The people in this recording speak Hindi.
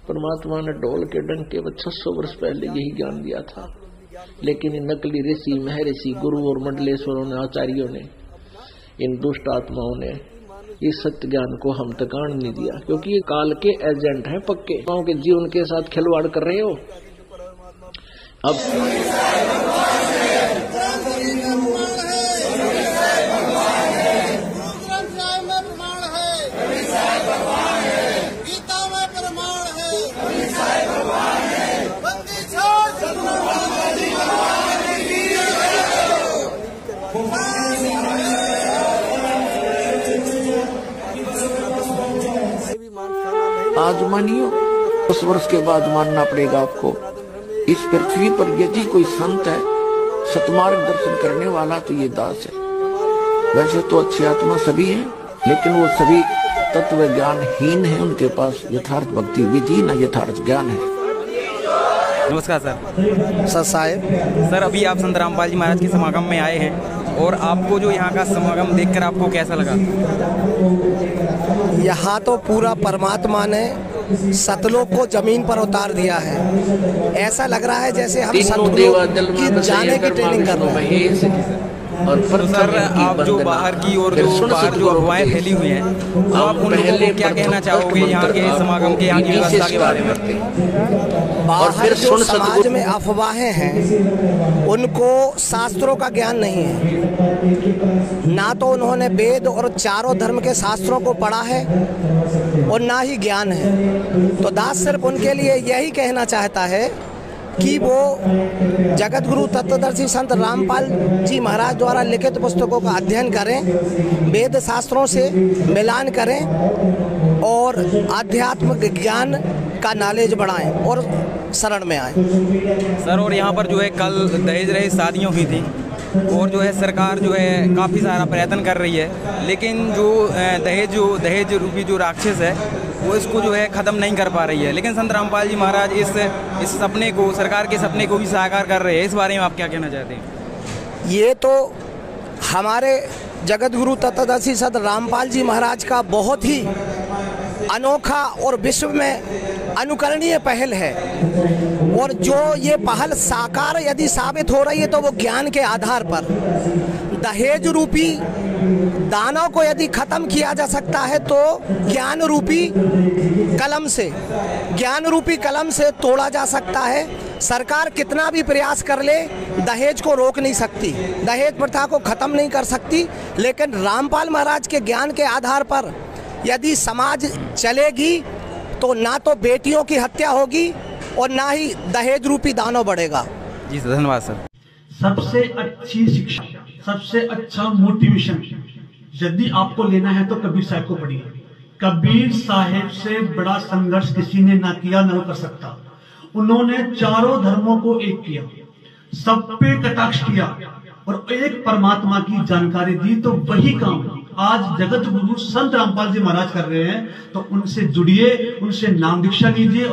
परमात्मा ने ढोल के डंके में 600 वर्ष पहले यही ज्ञान दिया था, लेकिन इन नकली ऋषि, महर्षि, गुरु और मंडलेश्वरों ने, आचार्यों ने, इन दुष्ट आत्माओं ने इस सत्य ज्ञान को हम तक आने नहीं दिया, क्योंकि ये काल के एजेंट हैं पक्के। गाँव के जीवन के साथ खिलवाड़ कर रहे हो। अब आज मानियो, 10 वर्ष के बाद मानना पड़ेगा आपको। इस पृथ्वी पर यदि कोई संत है, सतमार्ग दर्शन करने वाला, तो ये दास है। वैसे तो अच्छी आत्मा सभी है, लेकिन वो सभी तत्व ज्ञानहीन है। उनके पास यथार्थ भक्ति विधि न यथार्थ ज्ञान है। नमस्कार सर साहब। सर, अभी आप संत रामपाल जी महाराज के समागम में आए हैं, और आपको जो यहाँ का समागम देखकर आपको कैसा लगा? यहाँ तो पूरा परमात्मा ने सतलोक को जमीन पर उतार दिया है। ऐसा लग रहा है जैसे हम सतलोक की जाने की ट्रेनिंग कर रहे हैं। और तो सर, आप जो बाहर की और जो बाहर जो अफवाहें फैली हुई हैं, तो आप उन लोगों को क्या कहना चाहोगे यहाँ के समागम के, यहाँ की व्यवस्था के बारे में? बाहर जो समाज में अफवाहें हैं, उनको शास्त्रों का ज्ञान नहीं है। ना तो उन्होंने वेद और चारों धर्म के शास्त्रों को पढ़ा है और ना ही ज्ञान है। तो दास सिर्फ उनके लिए यही कहना चाहता है कि वो जगत गुरु तत्वदर्शी संत रामपाल जी महाराज द्वारा लिखित पुस्तकों का अध्ययन करें, वेद शास्त्रों से मिलान करें और आध्यात्मिक ज्ञान का नॉलेज बढ़ाएं और शरण में आएं। सर, और यहाँ पर जो है कल दहेज रहित शादियाँ हुई थी, और जो है सरकार जो है काफ़ी सारा प्रयत्न कर रही है, लेकिन जो दहेज रूपी जो राक्षस है, वो इसको जो है ख़त्म नहीं कर पा रही है। लेकिन संत रामपाल जी महाराज इस सपने को, सरकार के सपने को भी साकार कर रहे हैं। इस बारे में आप क्या कहना चाहते हैं? ये तो हमारे जगत गुरु तत्वदर्शी संत रामपाल जी महाराज का बहुत ही अनोखा और विश्व में अनुकरणीय पहल है। और जो ये पहल साकार यदि साबित हो रही है, तो वो ज्ञान के आधार पर दहेज रूपी दानों को यदि खत्म किया जा सकता है, तो ज्ञान रूपी कलम से तोड़ा जा सकता है। सरकार कितना भी प्रयास कर ले, दहेज को रोक नहीं सकती, दहेज प्रथा को खत्म नहीं कर सकती। लेकिन रामपाल महाराज के ज्ञान के आधार पर यदि समाज चलेगी, तो ना तो बेटियों की हत्या होगी और ना ही दहेज रूपी दानव बढ़ेगा। जी धन्यवाद सर। सबसे अच्छी शिक्षा, सबसे अच्छा मोटिवेशन यदि आपको लेना है तो कबीर साहब को पढ़िए। कबीर साहब से बड़ा संघर्ष किसी ने ना किया, ना कर सकता। उन्होंने चारों धर्मों को एक किया, सब पे कटाक्ष किया और एक परमात्मा की जानकारी दी। तो वही काम आज जगत गुरु संत रामपाल जी महाराज कर रहे हैं। तो उनसे जुड़िए, उनसे नाम दीक्षा लीजिए।